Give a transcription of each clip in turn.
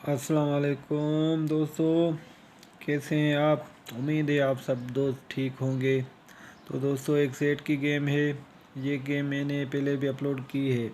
अस्सलाम वालेकुम दोस्तों, कैसे हैं आप। उम्मीद है आप सब दोस्त ठीक होंगे। तो दोस्तों, एक सेट की गेम है। ये गेम मैंने पहले भी अपलोड की है,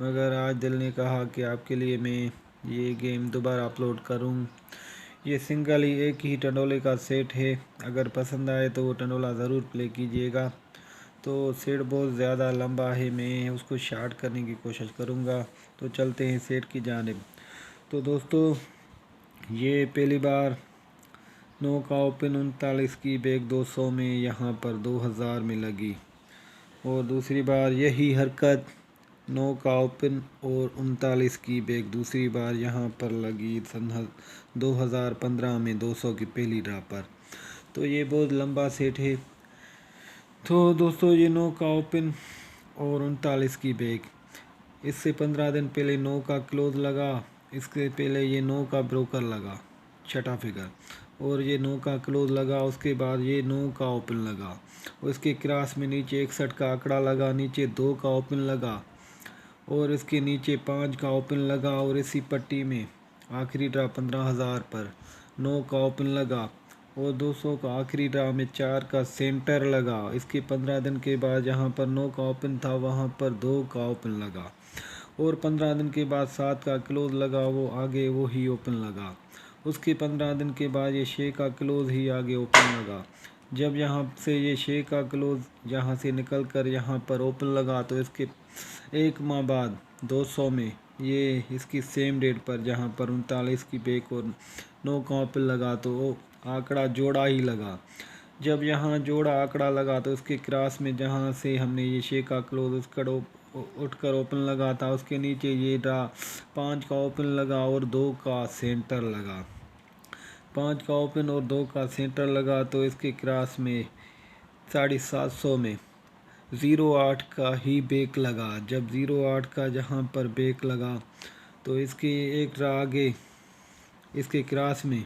मगर आज दिल ने कहा कि आपके लिए मैं ये गेम दोबारा अपलोड करूं। ये सिंगल ही एक ही टंडोले का सेट है। अगर पसंद आए तो वो टंडोला ज़रूर प्ले कीजिएगा। तो सेट बहुत ज़्यादा लंबा है, मैं उसको शार्ट करने की कोशिश करूँगा। तो चलते हैं सेट की जानिब। तो दोस्तों, ये पहली बार 9 का ओपन 39 की बैग 200 में यहाँ पर 2000 में लगी। और दूसरी बार यही हरकत 9 का ओपन और 39 की बैग दूसरी बार यहाँ पर लगी सन 2015 में 200 की पहली ड्रा पर। तो ये बहुत लंबा सेट है। तो दोस्तों, ये 9 का ओपन और 39 की बैग, इससे 15 दिन पहले 9 का क्लोज लगा। इसके पहले ये 9 का ब्रोकर लगा, छठा फिगर, और ये 9 का क्लोज लगा। उसके बाद ये 9 का ओपन लगा, और इसके क्रॉस में नीचे 61 का आंकड़ा लगा, नीचे 2 का ओपन लगा, और इसके नीचे 5 का ओपन लगा। और इसी पट्टी में आखिरी ड्रा 15,000 पर 9 का ओपन लगा, और 200 का आखिरी ड्रा में 4 का सेंटर लगा। इसके 15 दिन के बाद जहाँ पर 9 का ओपन था वहाँ पर 2 का ओपन लगा, और 15 दिन के बाद 7 का क्लोज लगा, वो आगे वो ही ओपन लगा। उसके 15 दिन के बाद ये 6 का क्लोज ही आगे ओपन लगा। जब यहाँ से ये 6 का क्लोज यहाँ से निकल कर यहाँ पर ओपन लगा, तो इसके एक माह बाद 200 में ये इसकी सेम डेट पर जहाँ पर 39 की बैक और 9 का ओपन लगा, तो वो आंकड़ा जोड़ा ही लगा। जब यहाँ जोड़ा आंकड़ा लगा, तो इसके क्रॉस में जहाँ से हमने ये 6 का क्लोज उठकर ओपन लगा था, उसके नीचे ये ड्रा 5 का ओपन लगा और 2 का सेंटर लगा। 5 का ओपन और 2 का सेंटर लगा, तो इसके क्रॉस में 750 में 08 का ही बेक लगा। जब 08 का जहाँ पर बेक लगा, तो इसके एक ड्रा आगे इसके क्रॉस में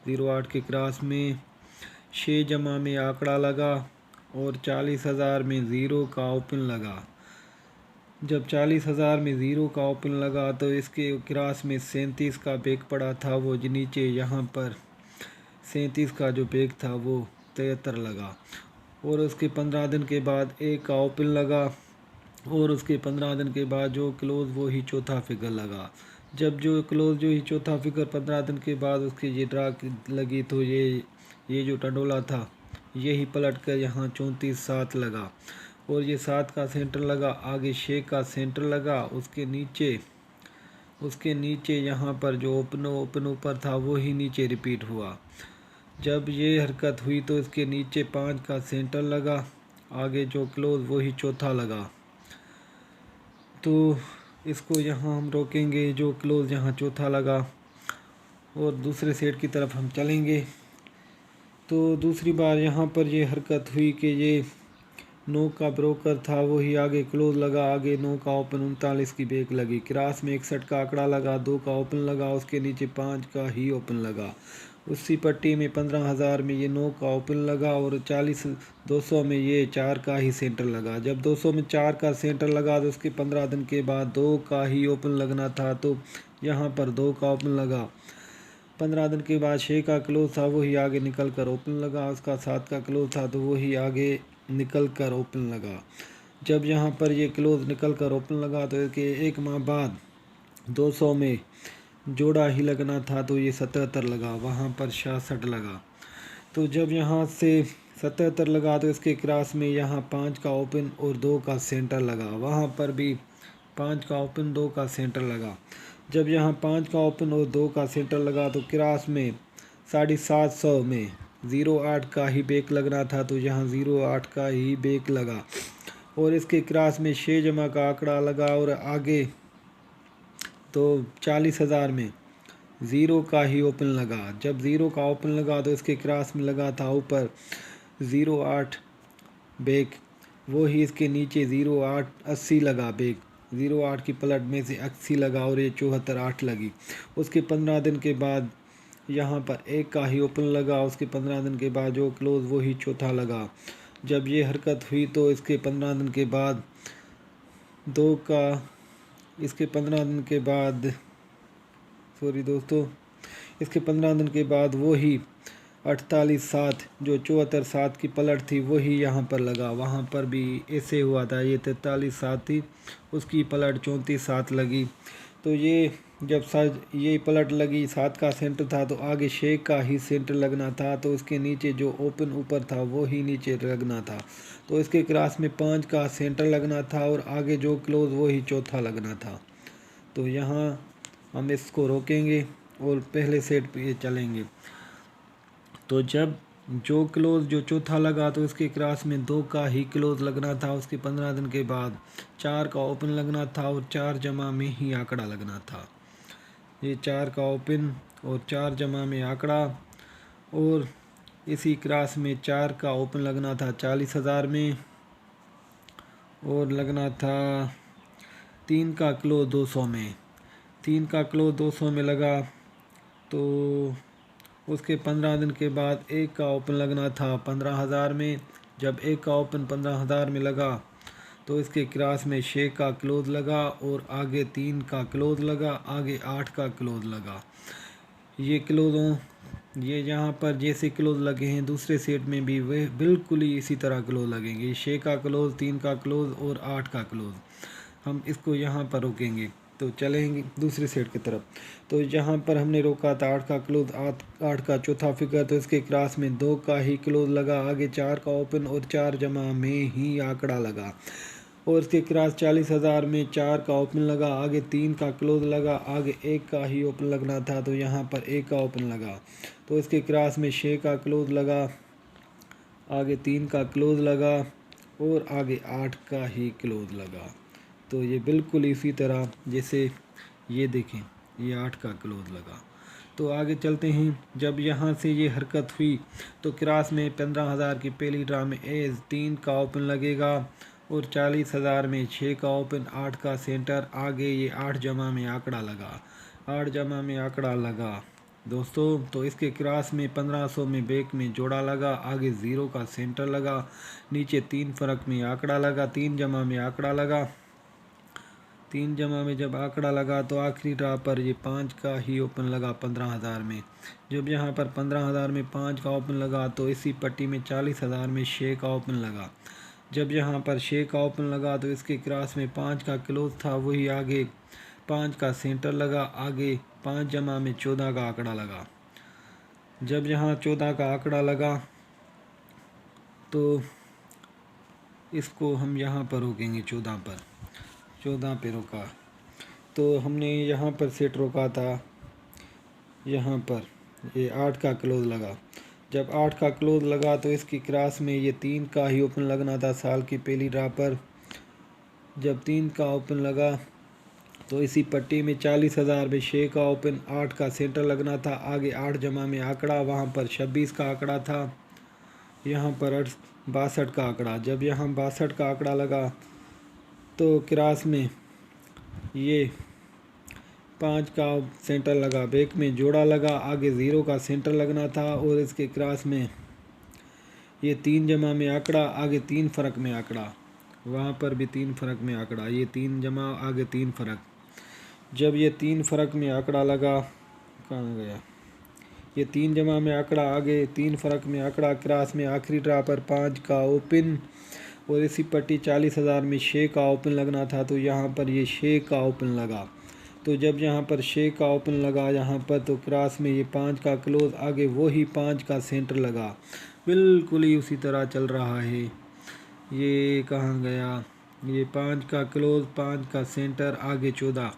08 के क्रॉस में 6 जमा में आंकड़ा लगा, और 40,000 में 0 का ओपन लगा। जब 40,000 में 0 का ओपन लगा, तो इसके क्रॉस में 37 का बेक पड़ा था, वो नीचे यहाँ पर 37 का जो बेक था वो 73 लगा। और उसके 15 दिन के बाद 1 का ओपन लगा, और उसके 15 दिन के बाद जो क्लोज वो ही चौथा फिगर लगा। जब जो क्लोज जो ही चौथा फिगर 15 दिन के बाद उसकी ये ड्रा लगी, तो ये जो टंडोला था यही पलट कर यहाँ 34-7 लगा, और ये 7 का सेंटर लगा, आगे 6 का सेंटर लगा। उसके नीचे यहाँ पर जो ओपन ऊपर था वो ही नीचे रिपीट हुआ। जब ये हरकत हुई, तो इसके नीचे 5 का सेंटर लगा, आगे जो क्लोज वही चौथा लगा। तो इसको यहाँ हम रोकेंगे, जो क्लोज यहाँ चौथा लगा, और दूसरे सेट की तरफ हम चलेंगे। तो दूसरी बार यहाँ पर ये हरकत हुई कि ये 9 का ब्रोकर था वही आगे क्लोज लगा, आगे 9 का ओपन 39 की बेक लगी, क्रॉस में 61 का आंकड़ा लगा, 2 का ओपन लगा, उसके नीचे 5 का ही ओपन लगा। उसी पट्टी में 15,000 में ये 9 का ओपन लगा, और 200 में ये 4 का ही सेंटर लगा। जब 200 में 4 का सेंटर लगा, तो उसके 15 दिन के बाद 2 का ही ओपन लगना था, तो यहाँ पर 2 का ओपन लगा। 15 दिन के बाद 6 का क्लोज था वही आगे निकल कर ओपन लगा, उसका 7 का क्लोज था तो वही आगे निकल कर ओपन लगा। जब यहाँ पर ये क्लोज निकल कर ओपन लगा, तो इसके एक माह बाद 200 में जोड़ा ही लगना था, तो ये 77 लगा, वहाँ पर 66 लगा। तो जब यहाँ से 77 लगा, तो इसके क्रॉस में यहाँ 5 का ओपन और 2 का सेंटर लगा, वहाँ पर भी 5 का ओपन 2 का सेंटर लगा। जब यहाँ 5 का ओपन और 2 का सेंटर लगा, तो क्रॉस में 750 में 08 का ही बेक लगना था, तो यहाँ 08 का ही बेक लगा, और इसके क्रॉस में 6 जमा का आंकड़ा लगा, और आगे तो 40,000 में 0 का ही ओपन लगा। जब 0 का ओपन लगा, तो इसके क्रॉस में लगा था ऊपर 08 बेक, वो ही इसके नीचे 0880 लगा बेक, 08 की पलट में से 80 लगा, और ये 74-8 लगी। उसके 15 दिन के बाद यहाँ पर 1 का ही ओपन लगा, उसके 15 दिन के बाद जो क्लोज वो ही चौथा लगा। जब ये हरकत हुई, तो इसके 15 दिन के बाद 2 का इसके 15 दिन के बाद सॉरी दोस्तों, इसके 15 दिन के बाद वही 48/7 जो 74/7 की पलट थी वही यहाँ पर लगा। वहाँ पर भी ऐसे हुआ था, ये 43/7 थी, उसकी पलट 34/7 लगी। तो ये जब ये पलट लगी 7 का सेंटर था तो आगे 6 का ही सेंटर लगना था, तो उसके नीचे जो ओपन ऊपर था वो ही नीचे लगना था। तो इसके क्रॉस में 5 का सेंटर लगना था और आगे जो क्लोज वो ही चौथा लगना था। तो यहाँ हम इसको रोकेंगे और पहले सेट पे चलेंगे। तो जब जो क्लोज जो चौथा लगा तो इसके क्रॉस में 2 का ही क्लोज लगना था। उसके 15 दिन के बाद 4 का ओपन लगना था और 4 जमा में ही आंकड़ा लगना था। ये 4 का ओपन और 4 जमा में आंकड़ा, और इसी क्रॉस में 4 का ओपन लगना था 40,000 में और लगना था 3 का क्लोज 200 में। 3 का क्लोज 200 में लगा तो उसके 15 दिन के बाद 1 का ओपन लगना था 15,000 में। जब 1 का ओपन 15,000 में लगा तो इसके क्रॉस में 6 का क्लोज लगा और आगे 3 का क्लोज लगा, आगे 8 का क्लोज लगा। ये क्लोजों ये यहाँ पर जैसे क्लोज लगे हैं दूसरे सेट में भी वे बिल्कुल ही इसी तरह क्लोज लगेंगे। 6 का क्लोज, 3 का क्लोज और 8 का क्लोज। हम इसको यहाँ पर रोकेंगे तो चलेंगे दूसरे सेट की तरफ। तो यहाँ पर हमने रोका था 8 का क्लोज, 8 का चौथा फिगर, तो इसके क्रॉस में 2 का ही क्लोज लगा, आगे 4 का ओपन और 4 जमा में ही आंकड़ा लगा। और इसके क्रॉस 40,000 में 4 का ओपन लगा, आगे 3 का क्लोज लगा, आगे 1 का ही ओपन लगना था तो यहाँ पर 1 का ओपन लगा। तो इसके क्रॉस में 6 का क्लोज लगा, आगे 3 का क्लोज लगा और आगे 8 का ही क्लोज लगा। तो ये बिल्कुल इसी तरह जैसे ये देखें, ये 8 का क्लोज लगा। तो आगे चलते हैं। जब यहाँ से ये हरकत हुई तो क्रॉस में 15,000 की पहली ड्रा में एज 3 का ओपन लगेगा और 40,000 में 6 का ओपन, 8 का सेंटर, आगे ये 8 जमा में आंकड़ा लगा, 8 जमा में आंकड़ा लगा दोस्तों। तो इसके क्रॉस में 1500 में बैक में जोड़ा लगा, आगे 0 का सेंटर लगा, नीचे 3 फर्क में आंकड़ा लगा, 3 जमा में आंकड़ा लगा। 3 जमा में जब आंकड़ा लगा तो आखिरी ड्रा पर ये 5 का ही ओपन लगा 15,000 में। जब यहाँ पर 15,000 में 5 का ओपन लगा तो इसी पट्टी में 40,000 में 6 का ओपन लगा। जब यहाँ पर 6 का ओपन लगा तो इसके क्रॉस में 5 का क्लोज था, वही आगे 5 का सेंटर लगा, आगे 5 जमा में 14 का आंकड़ा लगा। जब यहाँ 14 का आंकड़ा लगा तो इसको हम यहाँ पर रोकेंगे 14 पे रोका। तो हमने यहाँ पर सेट रोका था, यहाँ पर ये 8 का क्लोज लगा। जब 8 का क्लोज लगा तो इसकी क्रॉस में ये 3 का ही ओपन लगना था साल की पहली ड्रा पर। जब 3 का ओपन लगा तो इसी पट्टी में 40,000 में 6 का ओपन, 8 का सेंटर लगना था, आगे 8 जमा में आंकड़ा, वहाँ पर 26 का आंकड़ा था, यहाँ पर 62 का आंकड़ा। जब यहाँ 62 का आंकड़ा लगा तो क्रॉस में ये 5 का सेंटर लगा, बैक में जोड़ा लगा, आगे 0 का सेंटर लगना था और इसके क्रॉस में ये 3 जमा में आंकड़ा, आगे 3 फर्क में आंकड़ा, वहाँ पर भी 3 फर्क में आंकड़ा, ये 3 जमा आगे 3 फर्क। जब ये 3 फर्क में आंकड़ा लगा, कहाँ गया, ये 3 जमा में आंकड़ा, आगे 3 फर्क में आंकड़ा, क्रॉस में आखिरी ड्रा पर 5 का ओपन और इसी पट्टी 40,000 में 6 का ओपन लगना था तो यहाँ पर ये 6 का ओपन लगा। तो जब यहाँ पर 6 का ओपन लगा यहाँ पर तो क्रॉस में ये 5 का क्लोज, आगे वही 5 का सेंटर लगा। बिल्कुल ही उसी तरह चल रहा है। ये कहाँ गया, ये 5 का क्लोज, 5 का सेंटर, आगे 14,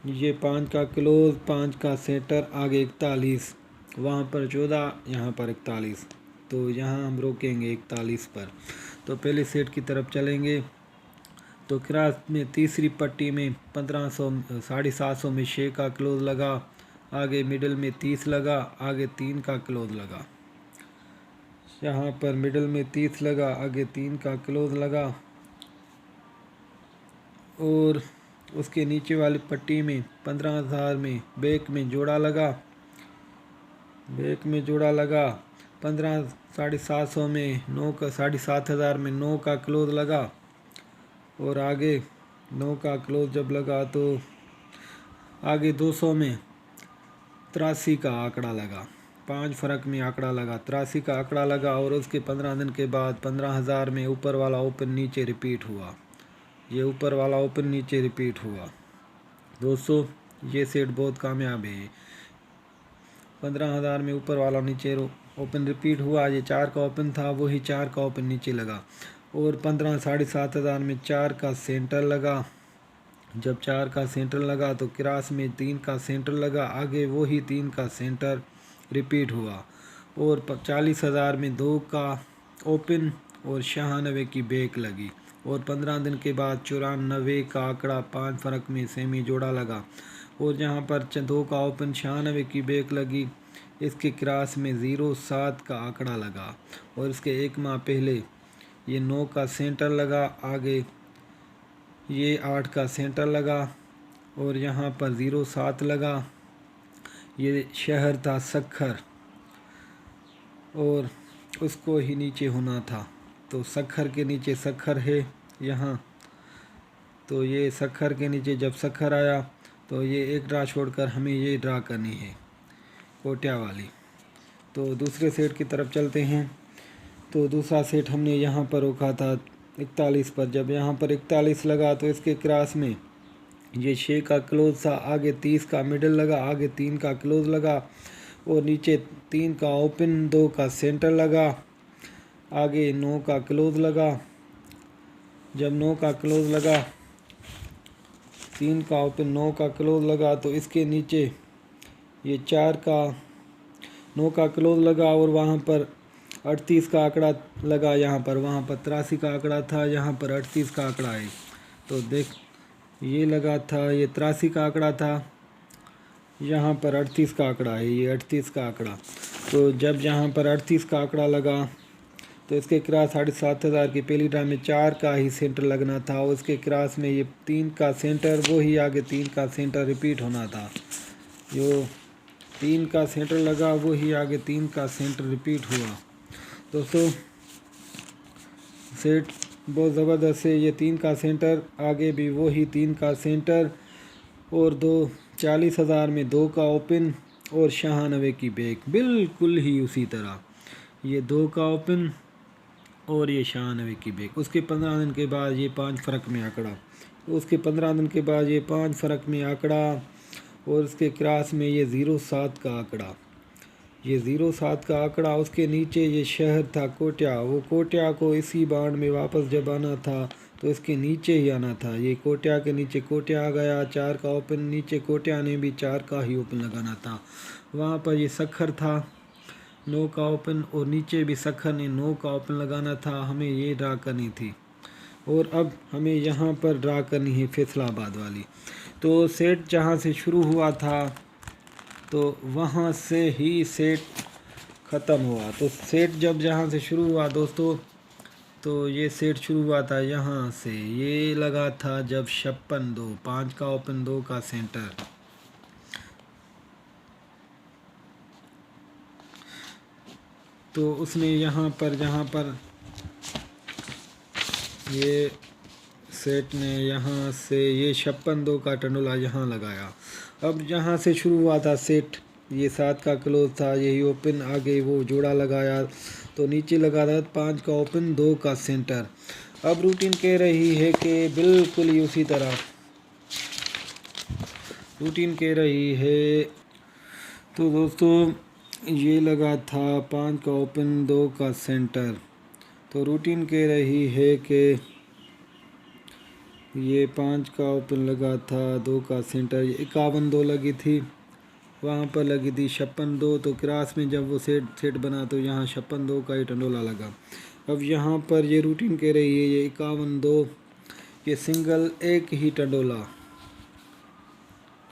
ये 5 का क्लोज, 5 का सेंटर, आगे 41, वहाँ पर 14, यहाँ पर 41। तो यहाँ हम रोकेंगे 41 पर। तो पहले सेट की तरफ चलेंगे। तो क्रॉस में तीसरी पट्टी में 1500 750 में 6 का क्लोज लगा, आगे मिडिल में 30 लगा, आगे 3 का क्लोज लगा, यहाँ पर मिडिल में 30 लगा, आगे 3 का क्लोज लगा और उसके नीचे वाली पट्टी में 15,000 में बैक में जोड़ा लगा, बैक में जोड़ा लगा, 750 में 9 का 7,500 में 9 का क्लोज लगा और आगे 9 का क्लोज जब लगा तो आगे 200 में 83 का आंकड़ा लगा, 5 फ़र्क में आंकड़ा लगा, 83 का आंकड़ा लगा। और उसके 15 दिन के बाद 15,000 में ऊपर वाला ओपन नीचे रिपीट हुआ, ये ऊपर वाला ओपन नीचे रिपीट हुआ। दोस्तों ये सेट बहुत कामयाब है। 15,000 में ऊपर वाला नीचे ओपन रिपीट हुआ, ये 4 का ओपन था, वही 4 का ओपन नीचे लगा। और 15 साढ़े 7,000 में 4 का सेंटर लगा, जब 4 का सेंटर लगा तो क्रॉस में 3 का सेंटर लगा, आगे वही 3 का सेंटर रिपीट हुआ। और 40,000 में 2 का ओपन और 96 की बेक लगी। और 15 दिन के बाद 94 का आंकड़ा 5 फ़र्क में सेमी जोड़ा लगा। और जहाँ पर 2 का ओपन 96 की बेक लगी, इसके क्रॉस में 07 का आंकड़ा लगा। और इसके एक माह पहले ये 9 का सेंटर लगा, आगे ये 8 का सेंटर लगा और यहाँ पर 07 लगा। ये शहर था सखर और उसको ही नीचे होना था, तो सखर के नीचे सखर है यहाँ, तो ये सखर के नीचे जब सखर आया तो ये एक ड्रा छोड़कर हमें ये ड्रा करनी है कोटिया वाली। तो दूसरे सेट की तरफ चलते हैं। तो दूसरा सेट हमने यहाँ पर रोका था 41 पर। जब यहाँ पर 41 लगा तो इसके क्रॉस में ये 6 का क्लोज था, आगे 30 का मिडल लगा, आगे 3 का क्लोज लगा और नीचे 3 का ओपन, 2 का सेंटर लगा, आगे 9 का क्लोज लगा। जब 9 का क्लोज लगा, 3 का ओपन, 9 का क्लोज लगा तो इसके नीचे ये 4 का 9 का क्लोज लगा और वहाँ पर 38 का आंकड़ा लगा, यहाँ पर वहाँ पर 83 का आंकड़ा था, यहाँ पर 38 का आंकड़ा है। तो देख ये लगा था, ये 83 का आंकड़ा था, यहाँ पर 38 का आंकड़ा है, ये 38 का आंकड़ा। तो जब यहाँ पर 38 का आंकड़ा लगा तो इसके क्रॉस 7,500 की पहली ड्रा में 4 का ही सेंटर लगना था और उसके क्रॉस में ये 3 का सेंटर, वो ही आगे 3 का सेंटर रिपीट होना था। जो 3 का सेंटर लगा वो ही आगे 3 का सेंटर रिपीट हुआ। दोस्तों सेट बहुत ज़बरदस्त है। ये 3 का सेंटर, आगे भी वही 3 का सेंटर और 40,000 में 2 का ओपन और 96 की बेक, बिल्कुल ही उसी तरह ये 2 का ओपन और ये 96 की बेक। उसके 15 दिन के बाद ये 5 फ़र्क में आंकड़ा, उसके 15 दिन के बाद ये 5 फ़र्क में आंकड़ा और उसके क्रॉस में ये 07 का आंकड़ा, ये 07 का आंकड़ा। उसके नीचे ये शहर था कोटिया, वो कोटिया को इसी बाढ़ में वापस जब आना था तो इसके नीचे ही आना था। ये कोटिया के नीचे कोटिया आ गया, 4 का ओपन, नीचे कोटिया ने भी 4 का ही ओपन लगाना था। वहाँ पर ये सखर था 9 का ओपन और नीचे भी सखर ने 9 का ओपन लगाना था। हमें ये ड्रा करनी थी और अब हमें यहाँ पर ड्रा करनी है फैसलाबाद वाली। तो सेट जहाँ से शुरू हुआ था तो वहाँ से ही सेट ख़त्म हुआ। तो सेट जब जहाँ से शुरू हुआ दोस्तों, तो ये सेट शुरू हुआ था यहाँ से, ये लगा था जब 56-2, 5 का ओपन, 2 का सेंटर। तो उसने यहाँ पर जहाँ पर ये सेट ने यहाँ से ये 56-2 का टंडोला यहाँ लगाया। अब जहाँ से शुरू हुआ था सेट, ये 7 का क्लोज था, यही ओपन, आगे वो जोड़ा लगाया तो नीचे लगा था 5 का ओपन, 2 का सेंटर। अब रूटीन कह रही है कि बिल्कुल ही उसी तरह रूटीन कह रही है। तो दोस्तों ये लगा था 5 का ओपन, 2 का सेंटर। तो रूटीन कह रही है कि ये 5 का ओपन लगा था, 2 का सेंटर, ये 51-2 लगी थी, वहाँ पर लगी थी 56-2। तो क्रॉस में जब वो सेट बना तो यहाँ 56-2 का ही टंडोला लगा। अब यहाँ पर ये रूटीन कह रही है ये 51-2, ये सिंगल एक ही टंडोला,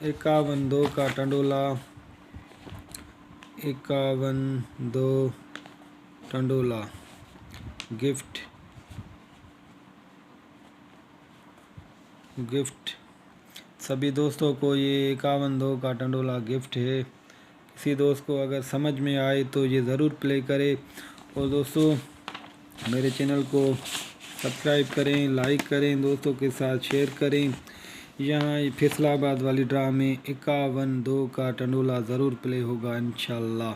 51-2 का टंडोला, 51-2 टंडोला गिफ्ट सभी दोस्तों को ये 51-2 का टंडोला गिफ्ट है। किसी दोस्त को अगर समझ में आए तो ये ज़रूर प्ले करें। और दोस्तों मेरे चैनल को सब्सक्राइब करें, लाइक करें, दोस्तों के साथ शेयर करें। यहाँ फैसलाबाद वाली ड्रा में 51-2 का टंडोला ज़रूर प्ले होगा इंशाल्लाह।